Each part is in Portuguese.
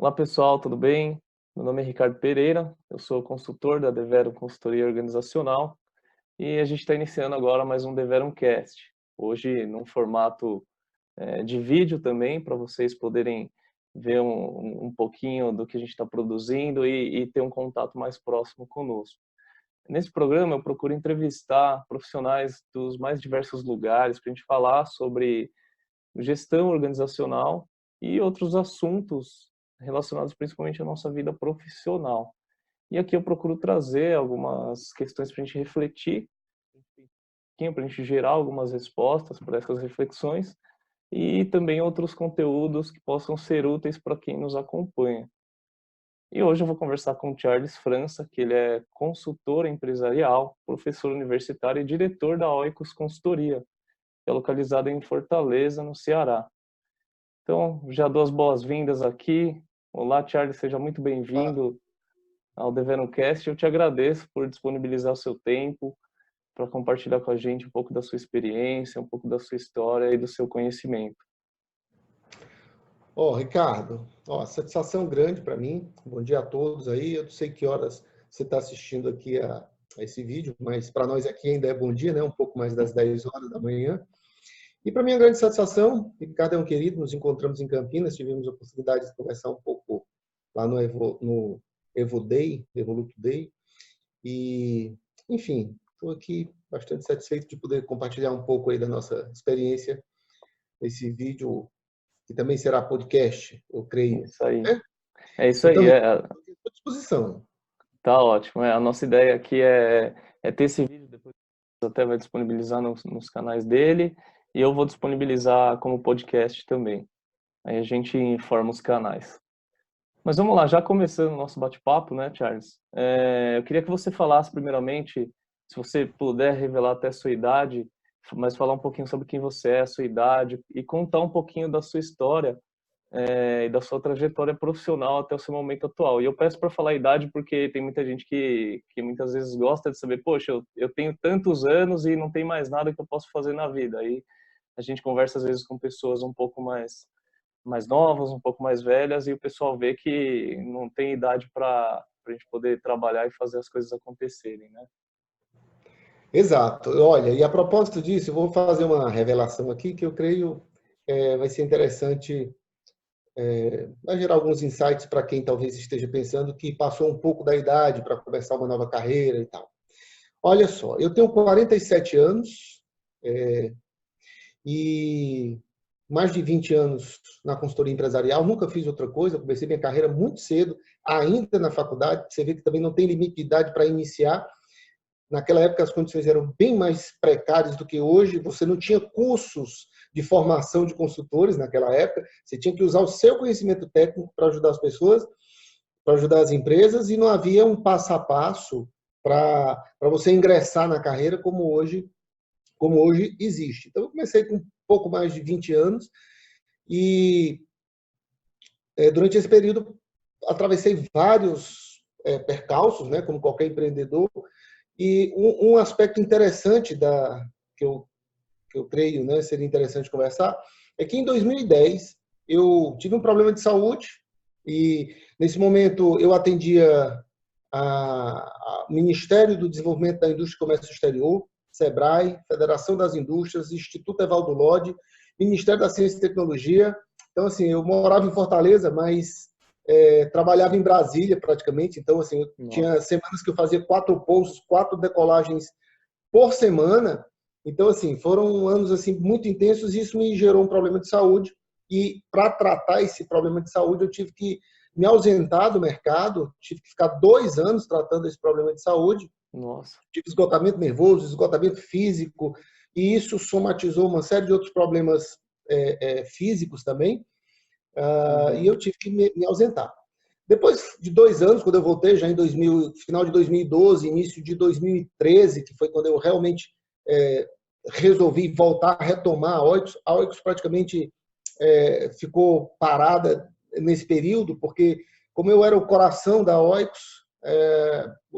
Olá pessoal, tudo bem? Meu nome é Ricardo Pereira, eu sou consultor da Devero Consultoria Organizacional e a gente está iniciando agora mais um Deverum Cast. Hoje num formato de vídeo também, para vocês poderem ver um pouquinho do que a gente está produzindo e ter um contato mais próximo conosco. Nesse programa eu procuro entrevistar profissionais dos mais diversos lugares para a gente falar sobre gestão organizacional e outros assuntos relacionados principalmente à nossa vida profissional. E aqui eu procuro trazer algumas questões para a gente refletir, para a gente gerar algumas respostas para essas reflexões e também outros conteúdos que possam ser úteis para quem nos acompanha. E hoje eu vou conversar com o Charles França, que ele é consultor empresarial, professor universitário e diretor da Oikos Consultoria, que é localizada em Fortaleza, no Ceará. Então, já dou as boas-vindas aqui. Olá, Charles, seja muito bem-vindo ao DevenoCast. Eu te agradeço por disponibilizar o seu tempo para compartilhar com a gente um pouco da sua experiência, um pouco da sua história e do seu conhecimento. Ricardo, satisfação grande para mim. Bom dia a todos aí. Eu não sei que horas você está assistindo aqui a esse vídeo, mas para nós aqui ainda é bom dia, né? Um pouco mais das 10 horas da manhã. E para mim é uma grande satisfação. O Ricardo é um querido, nos encontramos em Campinas, tivemos a oportunidade de conversar um pouco lá no Evoluto Day. E, enfim, estou aqui bastante satisfeito de poder compartilhar um pouco aí da nossa experiência nesse vídeo, que também será podcast, eu creio. Isso aí. Né? É isso aí. Então, à disposição. Tá ótimo. A nossa ideia aqui é ter esse vídeo, depois até vai disponibilizar nos canais dele e eu vou disponibilizar como podcast também. Aí a gente informa os canais. Mas vamos lá, já começando o nosso bate-papo, né, Charles? Eu queria que você falasse primeiramente, se você puder revelar até a sua idade, mas falar um pouquinho sobre quem você é, a sua idade, e contar um pouquinho da sua história e da sua trajetória profissional até o seu momento atual. E eu peço para falar a idade porque tem muita gente que muitas vezes gosta de saber, poxa, eu tenho tantos anos e não tem mais nada que eu possa fazer na vida. Aí a gente conversa às vezes com pessoas um pouco mais novas, um pouco mais velhas, e o pessoal vê que não tem idade para a gente poder trabalhar e fazer as coisas acontecerem, né? Exato. Olha, e a propósito disso, eu vou fazer uma revelação aqui que eu creio vai ser interessante, vai gerar alguns insights para quem talvez esteja pensando que passou um pouco da idade para começar uma nova carreira e tal. Olha só, eu tenho 47 anos e mais de 20 anos na consultoria empresarial, nunca fiz outra coisa, comecei minha carreira muito cedo, ainda na faculdade, você vê que também não tem limite de idade para iniciar. Naquela época as condições eram bem mais precárias do que hoje, você não tinha cursos de formação de consultores naquela época, você tinha que usar o seu conhecimento técnico para ajudar as pessoas, para ajudar as empresas, e não havia um passo a passo para você ingressar na carreira como hoje existe. Então eu comecei com um pouco mais de 20 anos e durante esse período atravessei vários percalços, né, como qualquer empreendedor. E um aspecto interessante que eu creio, né, seria interessante conversar, é que em 2010 eu tive um problema de saúde e nesse momento eu atendia a Ministério do Desenvolvimento da Indústria e Comércio Exterior, SEBRAE, Federação das Indústrias, Instituto Evaldo Lodge, Ministério da Ciência e Tecnologia. Então, assim, eu morava em Fortaleza, mas trabalhava em Brasília praticamente. Então, assim, eu tinha semanas que eu fazia 4 pousos, 4 decolagens por semana. Então, assim, foram anos assim muito intensos e isso me gerou um problema de saúde. E para tratar esse problema de saúde, eu tive que me ausentar do mercado, tive que ficar 2 anos tratando esse problema de saúde. Nossa. Tive esgotamento nervoso, esgotamento físico, e isso somatizou uma série de outros problemas físicos também. E eu tive que me ausentar. Depois de 2 anos, quando eu voltei, já em final de 2012, início de 2013, que foi quando eu realmente resolvi voltar a retomar a Oikos praticamente ficou parada nesse período, porque como eu era o coração da Oikos,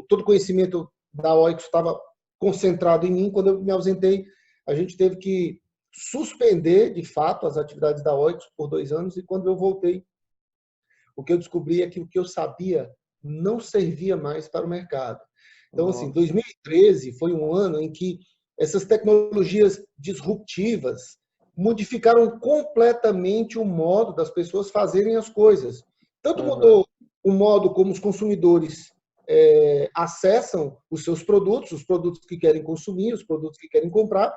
todo o conhecimento da Oikos estava concentrado em mim. Quando eu me ausentei, a gente teve que suspender, de fato, as atividades da Oikos por 2 anos, e quando eu voltei, o que eu descobri é que o que eu sabia não servia mais para o mercado. Então, assim, Nossa. 2013 foi um ano em que essas tecnologias disruptivas modificaram completamente o modo das pessoas fazerem as coisas. Tanto Aham. mudou o modo como os consumidores acessam os seus produtos, os produtos que querem consumir, os produtos que querem comprar,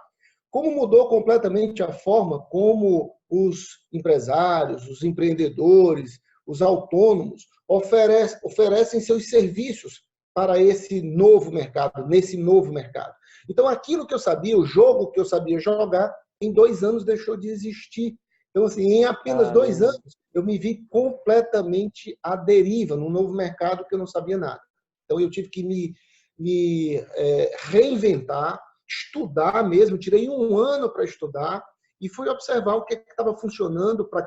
como mudou completamente a forma como os empresários, os empreendedores, os autônomos oferecem seus serviços para esse novo mercado, nesse novo mercado. Então, aquilo que eu sabia, o jogo que eu sabia jogar, em 2 anos deixou de existir. Então, assim, em apenas 2 Caramba. anos, eu me vi completamente à deriva num novo mercado que eu não sabia nada. Então, eu tive que me reinventar, estudar mesmo. Tirei 1 ano para estudar e fui observar o que estava funcionando, para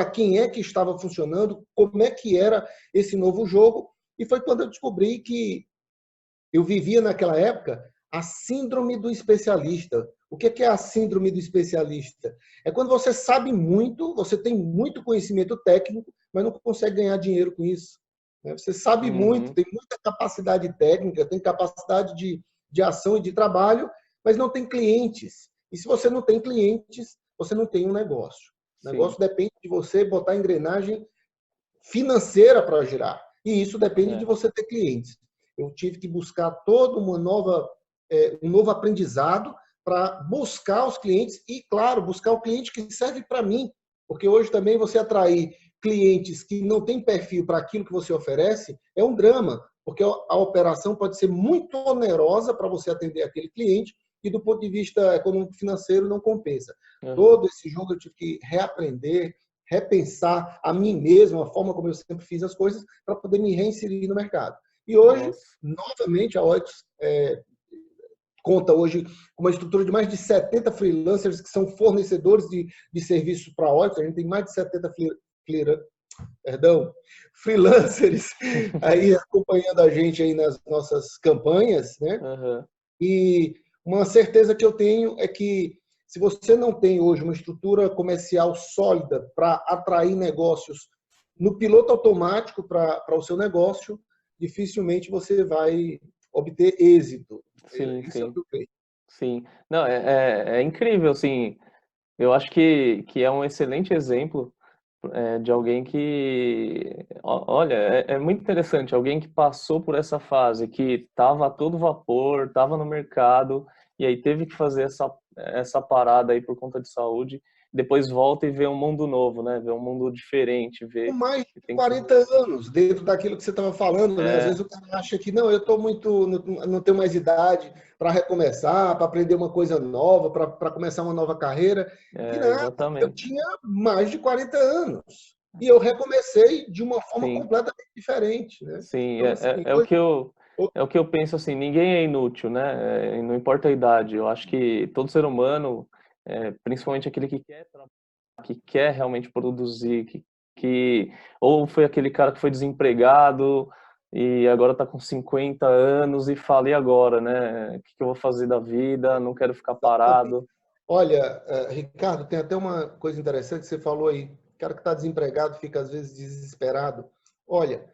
quem é que estava funcionando, como é que era esse novo jogo. E foi quando eu descobri que eu vivia naquela época a síndrome do especialista. O que é a síndrome do especialista? É quando você sabe muito, você tem muito conhecimento técnico, mas não consegue ganhar dinheiro com isso. Você sabe muito, Uhum. tem muita capacidade técnica, tem capacidade de ação e de trabalho, mas não tem clientes. E se você não tem clientes, você não tem um negócio. O Sim. negócio depende de você botar a engrenagem financeira para girar. E isso depende de É. você ter clientes. Eu tive que buscar todo um novo aprendizado para buscar os clientes e, claro, buscar o cliente que serve para mim. Porque hoje também você atrair clientes que não têm perfil para aquilo que você oferece é um drama, porque a operação pode ser muito onerosa para você atender aquele cliente e, do ponto de vista econômico-financeiro, não compensa. Aham. Todo esse jogo eu tive que reaprender, repensar a mim mesmo, a forma como eu sempre fiz as coisas, para poder me reinserir no mercado. E hoje, Nossa. novamente, a Oix conta hoje com uma estrutura de mais de 70 freelancers que são fornecedores de serviços para a Oix. A gente tem mais de 70 freelancers aí acompanhando a gente aí nas nossas campanhas, né? Aham. E uma certeza que eu tenho é que se você não tem hoje uma estrutura comercial sólida para atrair negócios no piloto automático para o seu negócio, dificilmente você vai obter êxito. Sim, Isso é o sim, que eu creio. sim. Não, é incrível, assim, eu acho que é um excelente exemplo de alguém que, olha, é muito interessante, alguém que passou por essa fase, que estava a todo vapor, estava no mercado, e aí teve que fazer essa parada aí por conta de saúde, depois volta e vê um mundo novo, né? Vê um mundo diferente, Com vê mais que de tem que... 40 anos, dentro daquilo que você estava falando, né? Às vezes É, o cara acha que não, eu estou muito, não tenho mais idade para recomeçar, para aprender uma coisa nova, para começar uma nova carreira. Que nada, eu exatamente. tinha mais de 40 anos e eu recomecei de uma forma Sim, completamente diferente, né? sim, Então, assim, é o que eu penso assim, ninguém é inútil, né? Não importa a idade. Eu acho que todo ser humano, principalmente aquele que quer trabalhar, que quer realmente produzir, que ou foi aquele cara que foi desempregado e agora está com 50 anos e fala, e agora, né? O que eu vou fazer da vida? Não quero ficar exatamente. parado. Olha, Ricardo, tem até uma coisa interessante que você falou aí. O cara que está desempregado fica às vezes desesperado. Olha,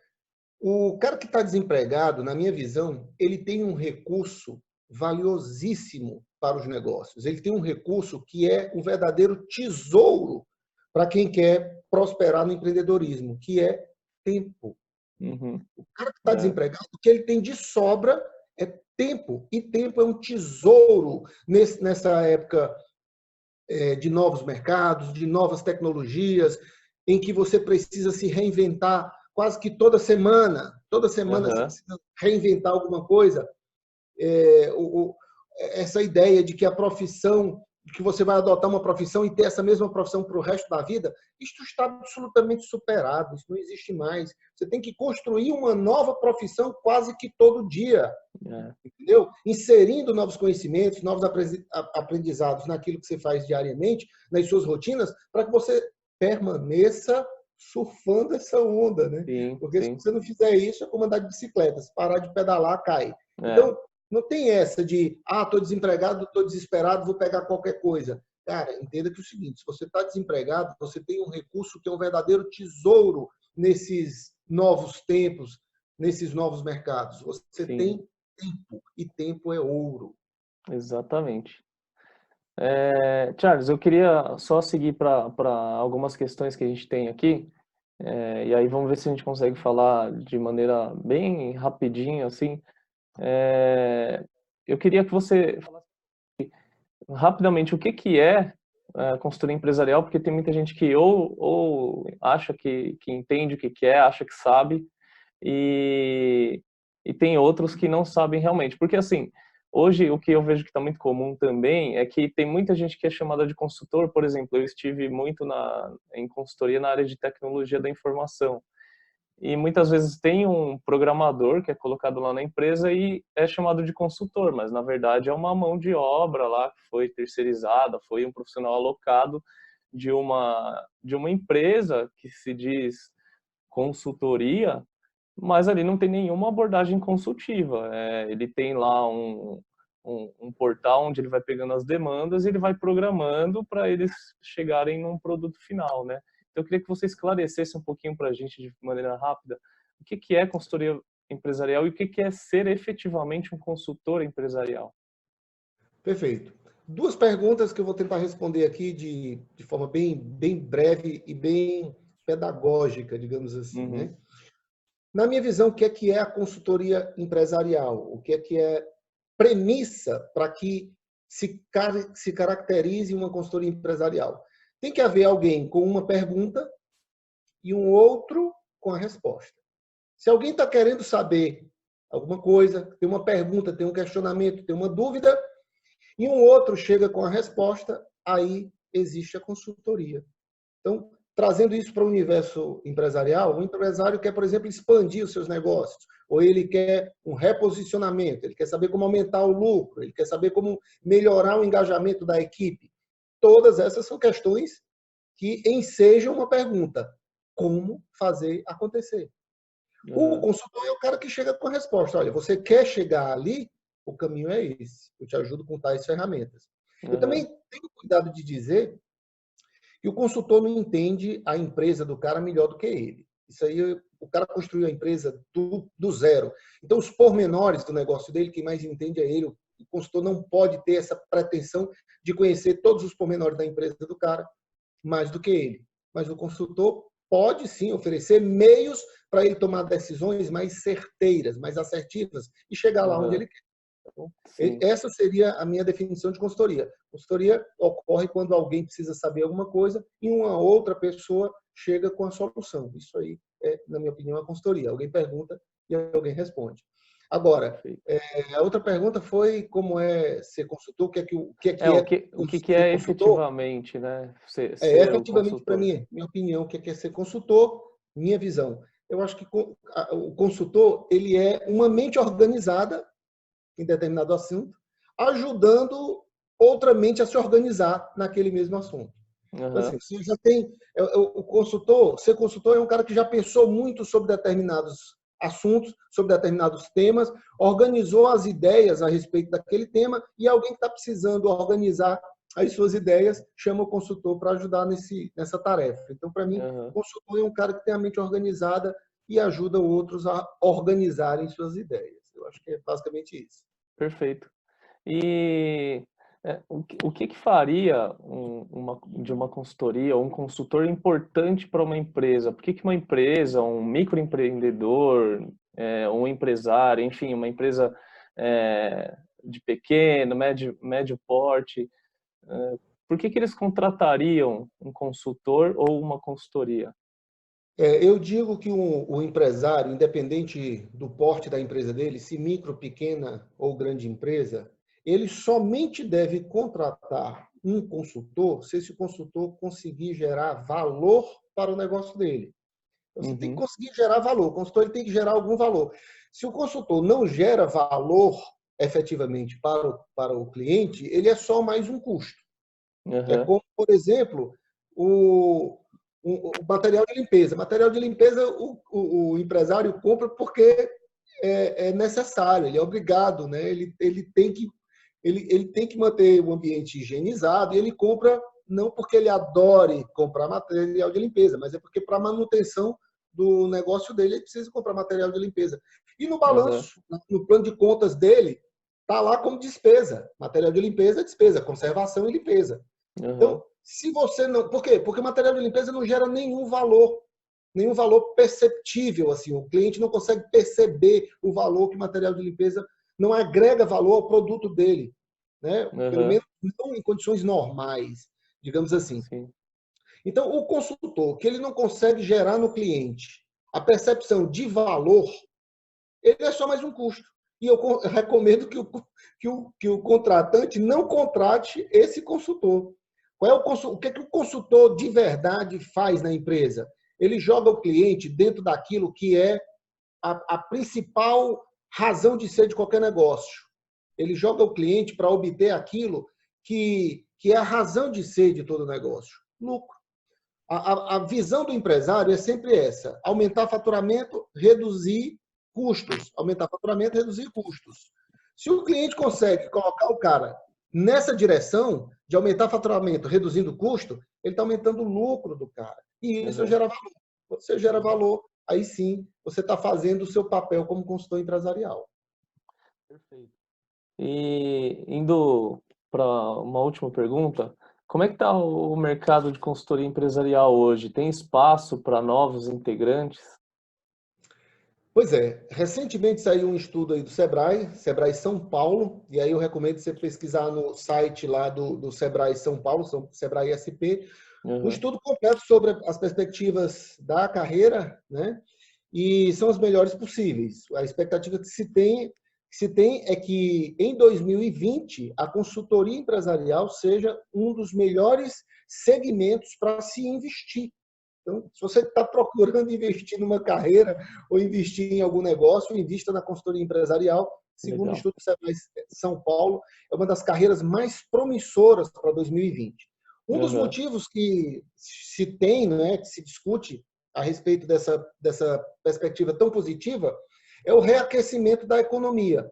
o cara que está desempregado, na minha visão, ele tem um recurso valiosíssimo para os negócios. Ele tem um recurso que é um verdadeiro tesouro para quem quer prosperar no empreendedorismo, que é tempo. Uhum. O cara que está É, desempregado, o que ele tem de sobra é tempo. E tempo é um tesouro nessa época de novos mercados, de novas tecnologias, em que você precisa se reinventar quase que toda semana. Toda semana você aham, precisa reinventar alguma coisa. É, essa ideia de que a profissão, que você vai adotar uma profissão e ter essa mesma profissão para o resto da vida, isso está absolutamente superado, isso não existe mais. Você tem que construir uma nova profissão quase que todo dia, é, entendeu? Inserindo novos conhecimentos, novos aprendizados naquilo que você faz diariamente, nas suas rotinas, para que você permaneça surfando essa onda, né? sim, Porque se sim, você não fizer isso, é como andar de bicicleta. Se parar de pedalar, cai. é, Então, não tem essa de, estou desempregado, estou desesperado, vou pegar qualquer coisa. Cara, entenda que é o seguinte, se você está desempregado, você tem um recurso que é um verdadeiro tesouro, nesses novos tempos, nesses novos mercados? Você sim, tem tempo, e tempo é ouro. exatamente. Charles, eu queria só seguir para algumas questões que a gente tem aqui, e aí vamos ver se a gente consegue falar de maneira bem rapidinho, assim. Eu queria que você falasse rapidamente o que que é consultoria empresarial, porque tem muita gente que ou acha que entende o que que é, acha que sabe, e, e tem outros que não sabem realmente. Porque, assim, hoje o que eu vejo que está muito comum também é que tem muita gente que é chamada de consultor. Por exemplo, eu estive muito em consultoria na área de tecnologia da informação. E muitas vezes tem um programador que é colocado lá na empresa e é chamado de consultor, mas na verdade é uma mão de obra lá que foi terceirizada, foi um profissional alocado de uma empresa que se diz consultoria, mas ali não tem nenhuma abordagem consultiva. Ele tem lá um portal onde ele vai pegando as demandas e ele vai programando para eles chegarem num produto final, né? Então, eu queria que você esclarecesse um pouquinho para a gente, de maneira rápida, o que que é consultoria empresarial e o que que é ser efetivamente um consultor empresarial. Perfeito. Duas perguntas que eu vou tentar responder aqui de forma bem breve e bem pedagógica, digamos assim, Uhum, né? Na minha visão, o que é a consultoria empresarial? O que é premissa para que se caracterize uma consultoria empresarial? Tem que haver alguém com uma pergunta e um outro com a resposta. Se alguém está querendo saber alguma coisa, tem uma pergunta, tem um questionamento, tem uma dúvida, e um outro chega com a resposta, aí existe a consultoria. Então, trazendo isso para o universo empresarial, o empresário quer, por exemplo, expandir os seus negócios, ou ele quer um reposicionamento, ele quer saber como aumentar o lucro, ele quer saber como melhorar o engajamento da equipe. Todas essas são questões que ensejam uma pergunta: como fazer acontecer? O uhum, consultor é o cara que chega com a resposta. Olha, você quer chegar ali? O caminho é esse. Eu te ajudo com tais ferramentas. Eu também uhum, tenho cuidado de dizer que o consultor não entende a empresa do cara melhor do que ele. Isso aí, o cara construiu a empresa do zero. Então, os pormenores do negócio dele, quem mais entende é ele. O consultor não pode ter essa pretensão de conhecer todos os pormenores da empresa do cara mais do que ele. Mas o consultor pode sim oferecer meios para ele tomar decisões mais certeiras, mais assertivas e chegar lá onde uhum, ele quer. Então, sim. essa seria a minha definição de consultoria. Consultoria ocorre quando alguém precisa saber alguma coisa e uma outra pessoa chega com a solução. Isso aí é, na minha opinião, a consultoria. Alguém pergunta e alguém responde. Agora, Perfeito. a outra pergunta foi como é ser consultor, o que O é que, o que que ser é consultor. efetivamente, né, ser o Efetivamente, para consultor? mim, minha opinião, o que é ser consultor, minha visão. Eu acho que o consultor ele é uma mente organizada em determinado assunto, ajudando outra mente a se organizar naquele mesmo assunto. Então, assim, Uhum, você já tem o consultor, ser consultor é um cara que já pensou muito sobre determinados assuntos, sobre determinados temas, organizou as ideias a respeito daquele tema e alguém que está precisando organizar as suas ideias chama o consultor para ajudar nessa tarefa. Então, para mim, o uhum, consultor é um cara que tem a mente organizada e ajuda outros a organizarem suas ideias. Eu acho que é basicamente isso. perfeito. E o que faria de uma consultoria ou um consultor importante para uma empresa? Por que que uma empresa, um microempreendedor, um empresário, enfim, uma empresa de pequeno, médio porte, por que que eles contratariam um consultor ou uma consultoria? Eu digo que o empresário, independente do porte da empresa dele, se micro, pequena ou grande empresa, ele somente deve contratar um consultor se esse consultor conseguir gerar valor para o negócio dele. Então, você tem que Uhum, conseguir gerar valor. O consultor ele tem que gerar algum valor. Se o consultor não gera valor efetivamente para o cliente, ele é só mais um custo. É aham, como, por exemplo, o material de limpeza. Material de limpeza o empresário compra porque é necessário, ele é obrigado, né? Ele tem que manter o ambiente higienizado e ele compra não porque ele adore comprar material de limpeza, mas é porque para manutenção do negócio dele, ele precisa comprar material de limpeza. E no Aham. balanço, no plano de contas dele, está lá como despesa. Material de limpeza é despesa, conservação e limpeza. Aham. Então, se você não. Por quê? Porque o material de limpeza não gera nenhum valor perceptível. Assim, o cliente não consegue perceber o valor que o material de limpeza não agrega valor ao produto dele, né? Pelo Aham. menos não em condições normais, digamos assim. Sim. Então, o consultor que ele não consegue gerar no cliente a percepção de valor, ele é só mais um custo. E eu recomendo que o contratante não contrate esse consultor. O que o consultor de verdade faz na empresa? Ele joga o cliente dentro daquilo que é a principal razão de ser de qualquer negócio. Ele joga o cliente para obter aquilo que é a razão de ser de todo negócio: lucro. A visão do empresário é sempre essa: aumentar faturamento, reduzir custos. Aumentar faturamento, reduzir custos. Se o cliente consegue colocar o cara nessa direção de aumentar faturamento, reduzindo custo, ele está aumentando o lucro do cara. E isso Aham. gera valor. Quando você gera valor, aí sim você está fazendo o seu papel como consultor empresarial. Perfeito. E indo para uma última pergunta, como é que está o mercado de consultoria empresarial hoje? Tem espaço para novos integrantes? Pois é, recentemente saiu um estudo aí do Sebrae São Paulo, e aí eu recomendo você pesquisar no site lá do Sebrae São Paulo, Sebrae SP, um Aham. estudo completo sobre as perspectivas da carreira, né? E são as melhores possíveis. A expectativa que se tem é que em 2020 a consultoria empresarial seja um dos melhores segmentos para se investir. Então, se você está procurando investir numa carreira ou investir em algum negócio, invista na consultoria empresarial. Segundo o Legal. estudo do Sebrae São Paulo, é uma das carreiras mais promissoras para 2020. Um dos Aham. motivos que se tem, né, que se discute a respeito dessa perspectiva tão positiva, é o reaquecimento da economia.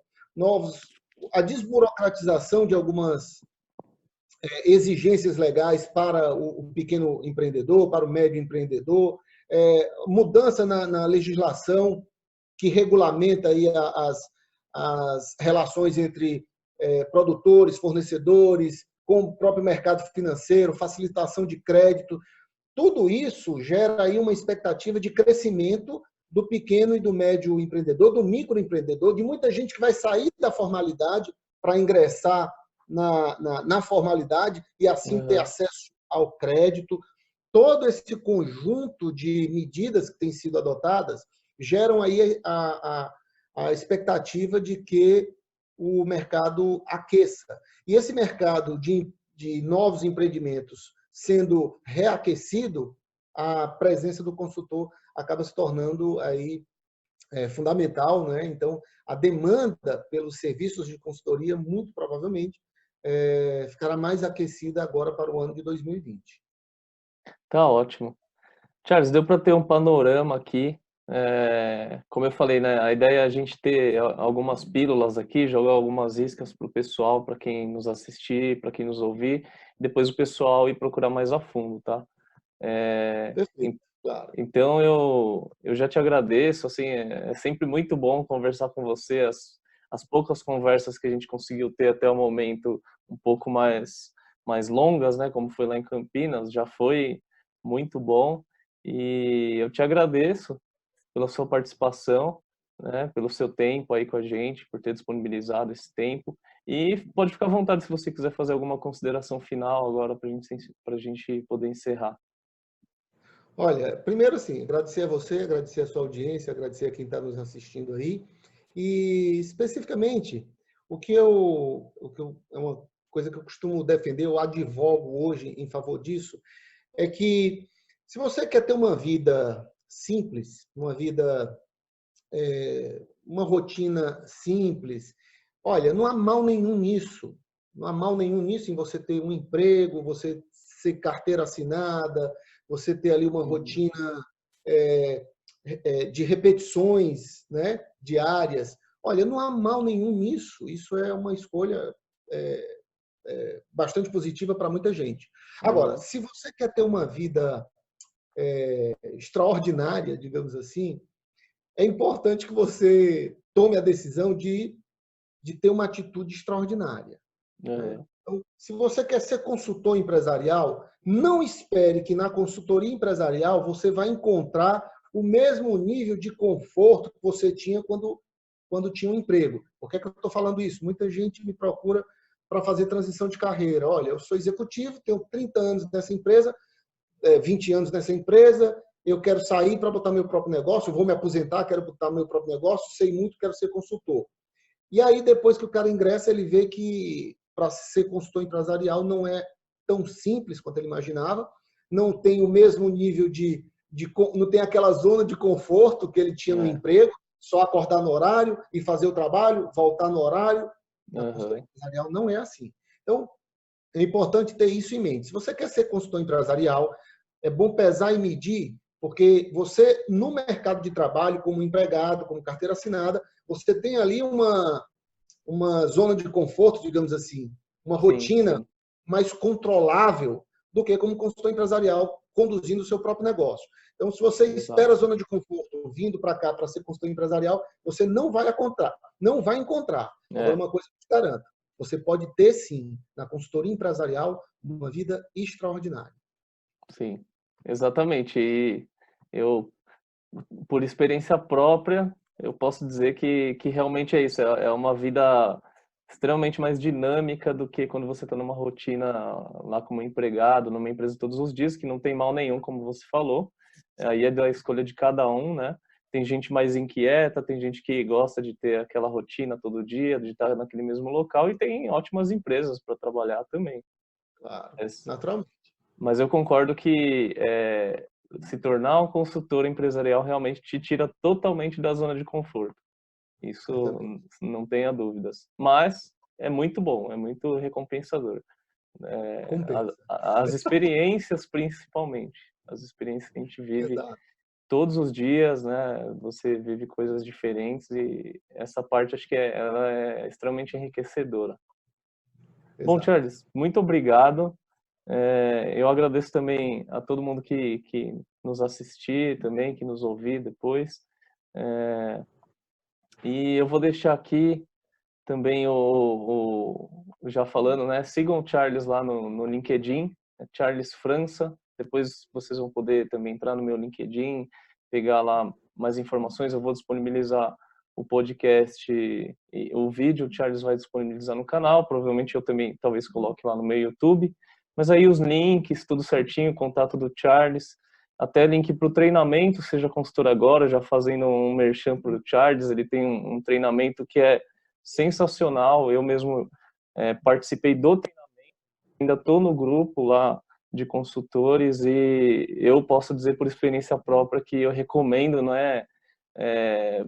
A desburocratização de algumas exigências legais para o pequeno empreendedor, para o médio empreendedor, mudança na legislação que regulamenta aí as relações entre produtores, fornecedores, com o próprio mercado financeiro, facilitação de crédito. Tudo isso gera aí uma expectativa de crescimento do pequeno e do médio empreendedor, do microempreendedor, de muita gente que vai sair da formalidade para ingressar na formalidade e assim ter Aham. acesso ao crédito. Todo esse conjunto de medidas que têm sido adotadas geram aí a expectativa de que o mercado aqueça. E esse mercado de novos empreendimentos sendo reaquecido, a presença do consultor acaba se tornando aí fundamental, né? Então, a demanda pelos serviços de consultoria, muito provavelmente, ficará mais aquecida agora para o ano de 2020. Tá ótimo. Charles, deu para ter um panorama aqui. Como eu falei, né? A ideia é a gente ter algumas pílulas aqui, jogar algumas iscas para o pessoal, para quem nos assistir, para quem nos ouvir, depois o pessoal ir procurar mais a fundo, tá? É, Perfeito, claro. Então eu já te agradeço, assim, é sempre muito bom conversar com você, as poucas conversas que a gente conseguiu ter até o momento um pouco mais longas, né, como foi lá em Campinas, já foi muito bom e eu te agradeço pela sua participação, né, pelo seu tempo aí com a gente, por ter disponibilizado esse tempo e pode ficar à vontade se você quiser fazer alguma consideração final agora para a gente poder encerrar. Olha, primeiro assim, agradecer a você, agradecer a sua audiência, agradecer a quem está nos assistindo aí. E especificamente, é uma coisa que eu costumo defender, eu advogo hoje em favor disso, é que se você quer ter uma vida simples, uma rotina simples, olha, não há mal nenhum nisso. Não há mal nenhum nisso em você ter um emprego, você ser carteira assinada, você ter ali uma Uhum. rotina é, de repetições, né, diárias. Olha, não há mal nenhum nisso. Isso é uma escolha é, bastante positiva para muita gente. Agora, Aham. se você quer ter uma vida extraordinária, digamos assim, é importante que você tome a decisão de ter uma atitude extraordinária. Né? Uhum. Então, se você quer ser consultor empresarial, não espere que na consultoria empresarial você vai encontrar o mesmo nível de conforto que você tinha quando tinha um emprego. Por que é que eu estou falando isso? Muita gente me procura para fazer transição de carreira. Olha, eu sou executivo, tenho 30 anos nessa empresa, 20 anos nessa empresa, eu quero sair para botar meu próprio negócio, vou me aposentar, quero botar meu próprio negócio, sei muito, quero ser consultor. E aí, depois que o cara ingressa, ele vê que para ser consultor empresarial não é tão simples quanto ele imaginava, não tem o mesmo nível não tem aquela zona de conforto que ele tinha no É. emprego, só acordar no horário e fazer o trabalho, voltar no horário. Na consultoria Uhum. empresarial não é assim. Então, é importante ter isso em mente. Se você quer ser consultor empresarial, é bom pesar e medir, porque você, no mercado de trabalho, como empregado, como carteira assinada, você tem ali uma zona de conforto, digamos assim, uma Sim, rotina sim. mais controlável do que como consultor empresarial conduzindo o seu próprio negócio. Então, se você espera a Exato. zona de conforto vindo para cá para ser consultor empresarial, você não vai encontrar. Não vai encontrar. Agora, É, uma coisa que eu te garanto, você pode ter, sim, na consultoria empresarial, uma vida extraordinária. sim. Exatamente. E eu, por experiência própria, eu posso dizer que realmente é isso. É uma vida extremamente mais dinâmica do que quando você está numa rotina lá como empregado, numa empresa todos os dias, que não tem mal nenhum, como você falou. Aí é da escolha de cada um, né? Tem gente mais inquieta, tem gente que gosta de ter aquela rotina todo dia, de estar naquele mesmo local, e tem ótimas empresas para trabalhar também. Claro, Mas naturalmente. mas eu concordo que se tornar um consultor empresarial realmente te tira totalmente da zona de conforto. Isso Exatamente. não tenha dúvidas. Mas é muito bom, é muito recompensador. Compensa. As experiências, principalmente. As experiências que a gente vive Exato. todos os dias, né? Você vive coisas diferentes e essa parte acho que ela é extremamente enriquecedora. Bom, Exato. Charles, muito obrigado. Eu agradeço também a todo mundo que nos assistir também, que nos ouvir depois. É, e eu vou deixar aqui também já falando, né? Sigam o Charles lá no LinkedIn, é Charles França. Depois vocês vão poder também entrar no meu LinkedIn, pegar lá mais informações. Eu vou disponibilizar o podcast e o vídeo, o Charles vai disponibilizar no canal. Provavelmente eu também talvez coloque lá no meu YouTube. Mas aí os links, tudo certinho, contato do Charles, até link para o treinamento, seja consultor agora, já fazendo um merchan para o Charles. Ele tem um treinamento que é sensacional. Eu mesmo participei do treinamento, ainda estou no grupo lá de consultores e eu posso dizer por experiência própria que eu recomendo, não é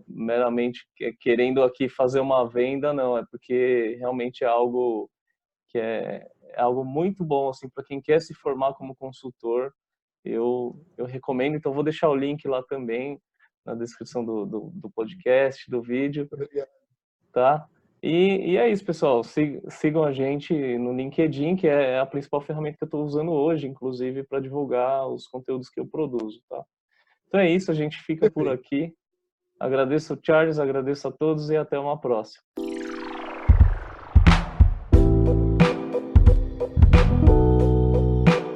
meramente querendo aqui fazer uma venda, não, é porque realmente é algo que é algo muito bom assim para quem quer se formar como consultor. Eu recomendo, então vou deixar o link lá também na descrição do podcast, do vídeo, Obrigado. tá? E é isso, pessoal. Sigam a gente no LinkedIn, que é a principal ferramenta que eu estou usando hoje, inclusive, para divulgar os conteúdos que eu produzo, tá? Então é isso, a gente fica por Perfeito. aqui. Agradeço, Charles, agradeço a todos e até uma próxima.